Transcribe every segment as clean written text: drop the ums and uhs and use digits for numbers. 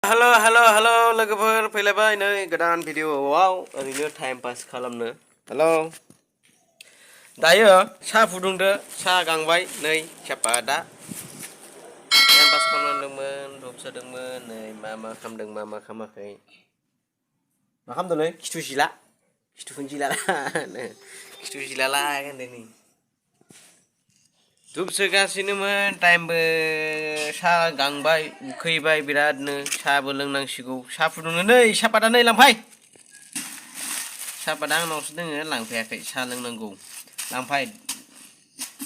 Halo लोगोफोर फैलायबाय नै गोदान भिडिअआव ओरैनो टाइम पास खालामनो हेलो दायो साहा फुदुंदो साहा गांबाय नै सापाता टाइम पास खालामदोंमोन धप सोदोंमोन नै मा खालामदों मा खालामाखै मा खालामदों नै खिथु जिला होनदों नै धुप सोगासिनोमोन टाइमबो साहा गांबाय उखैबाय बिरादनो साहाबो लोंनांसिगौ साहा फुदुंनो नै सापाता नै लांफै सापाता आंनावसो दोङो लांफैयाखै साहा लोंनांगौ लांफै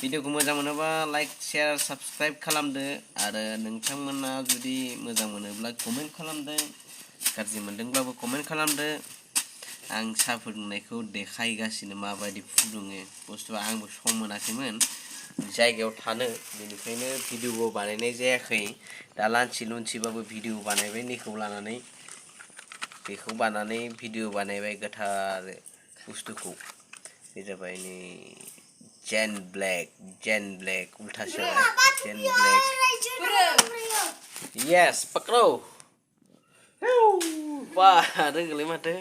भिडिअखौ मोजां मोनोबा लाइक शेयार साबस्क्राइब खालामदो आरो नोंथांमोना जुदि मोजां मोनोब्ला कमेन्ट खालामदो गाज्रि मोनदोंब्लाबो कमेन्ट खालामदो आं साहा फुदुंनायखौ देखायगासिनो माबायदि फुदुङो बुस्थुआ आंबो सम मोनाखैमोन जायगायाव थानो बेनिखायनो भिडिअ बानायनाय जायाखै दा लान्सि भिडिअ बानायबाय नैखौ लानानै बेखौ बानायनानै भिडिअ बानायबाय गोथार बुस्थुखौ बे जाबाय नै जेन ब्लेक उल्थासो जेन ब्लेक यस पकड़ो बा रोंगोलै माथो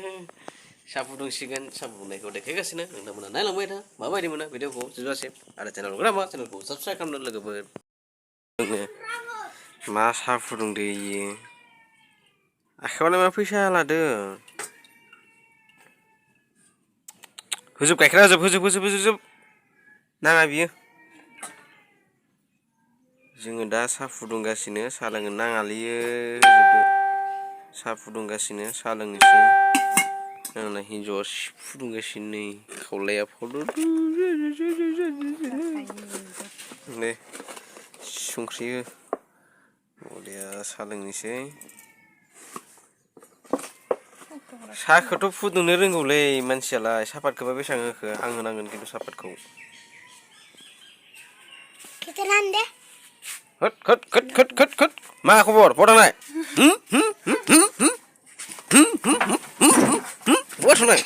साहा फुदुंसिगोन साहा फुदुंनायखौ देखायगासिनो नोंथांमोना नायलांबाय था माबायदि मोनो भिडिअखौ जोबजासिम आरो चेनेलखौ नामा चेनेलखौ साबस्क्राइब खालामनो लोगोफोर मा साहा फुदुंदो इयो आखायावलाय मा फैसा लादो होजोब गाइखेरा होजोब नाङा बियो जोङो दा साहा फुदुंगासिनो साहा लोंनो नाङालैयो होजोबदो साहा फुदुंगासिनो साहा लोंनोसै आंना हिन्जावआ फुदुंगासिनो नै खावलाया दे संख्रि हो बरिया साहा लोंनोसै साहाखौथ' फुदुंनो रोंगौलै मानसियालाय सापातखौबा बेसेबां होखो आं होनांगोन खिन्थु सापातखौ खोट मा खबर बहा थांनाय बहा थांनाय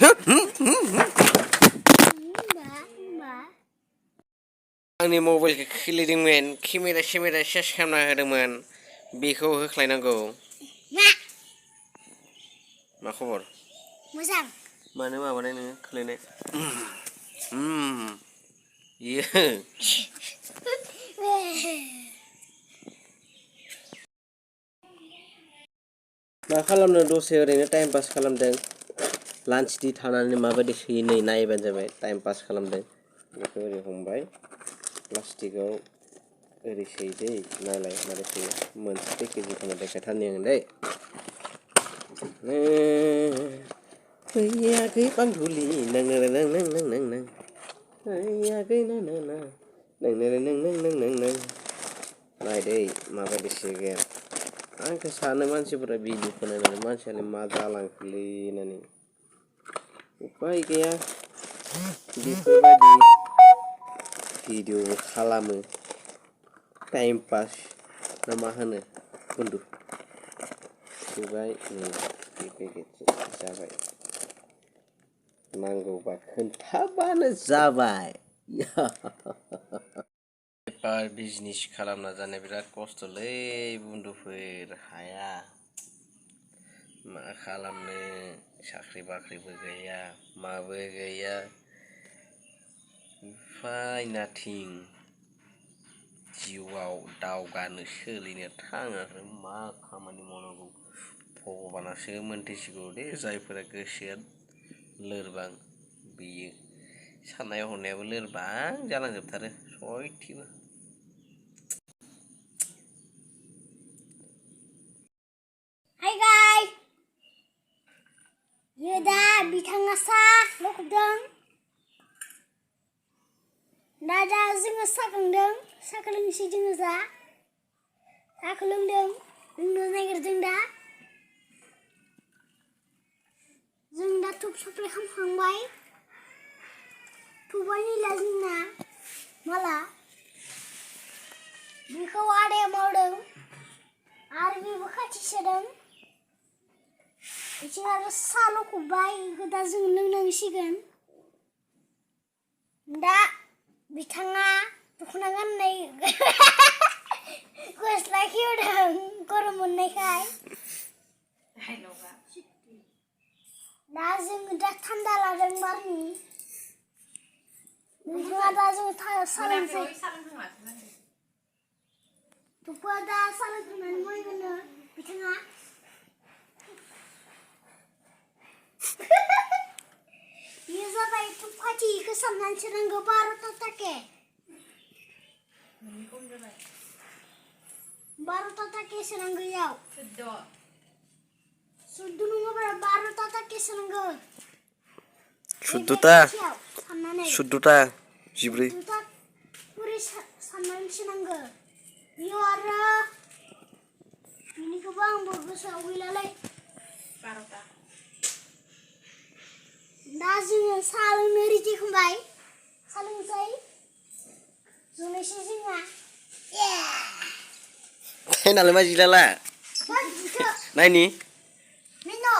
आंनि मबाइलखौ खुलिदोंमोन केमेरा सेस खालामना होदोंमोन बेखौ होख्लायनांगौ मा खबर मोजां मानो माबानाय नोङो खोलायनाय इयो मा खालामनो दसे ओरैनो टाइम पास खालामदों लान्च दि थानानै माबायदि सोयो नै नायबानो जाबाय टाइम पास खालामदों बेखौ ओरै हमबाय प्लास्टिकआव ओरै सोयो दै नायलाय मारै सोयो मोनसे पेकेजिंखौनो देखायथारनि आं दै फैयाखै बांधुलि नों फैयाखै नों नायदै माबायदि सोगोन आंखौ सानो मानसिफोरा भिडिअखौ नायनानै मानसियालाय मा जालांखोलै होननानै उपाय गैया बेफोरबायदि भिडिअबो खालामो टाइम पास ना मा होनो बन्दु सोबाय जाबाय नांगौबा खोन्थाबानो जाबाय बेफार बिजनेस खालामना जानाय बिराद खस्थ'लै बन्दुफोर हाया मा खालामनो साख्रि बाख्रिबो गैया माबो गैया उफाय नाथिं जिउआव दावगानो सोलिनो थाङाखै मा खामानि मावनांगौ भगबानासो मोनथिसिगौ दे जायफोरा गोसोआ लोरबां बेयो साननाय हनायाबो लोरबां जालांजोबथारो सयथिबो दा बिथाङा साहा लखबदों दा जोङो साहा गांदों साहाखौ लोंनोसै जोङो साहाखौ लोंनो नागिरदों जों दा धुप सप्लाय खालामखांबाय धुपआ निला जोंना माला बेखौ आदाया मावदों आरो बेबो खाथि सोदों बिथिं आरो साहा लखबबाय बेखौ दा जों लोंनांसिगोन दा बिथाङा दख'ना गाननाय गस्ला खेवदों गरम मोननायखाय दा जोङो दा थान्दा लादों बारनि नोंथाङा दा जों सालोंसै थुफा दा सालोंखांनानै मै होनो बिथाङा बेयो जाबाय थुफाथिखौ सामनानै सोनांगौ 12ता टाके 12ता टाके सोनांगौ याव 14 नङाब्ला 12ता टाके सोनांगौ 14ता सामनानै 14ता 14 14ता पुरि सामनानै सोनांगौ बेयाव आरो बिनिखौबो आंबो गोसोआव गैलालै 12ता दा जोङो साहा लोंनो रेडि खालामबाय साहा लोंसै ज'नोसै जोंहा नालाय मा जिलाला नायनि Nino.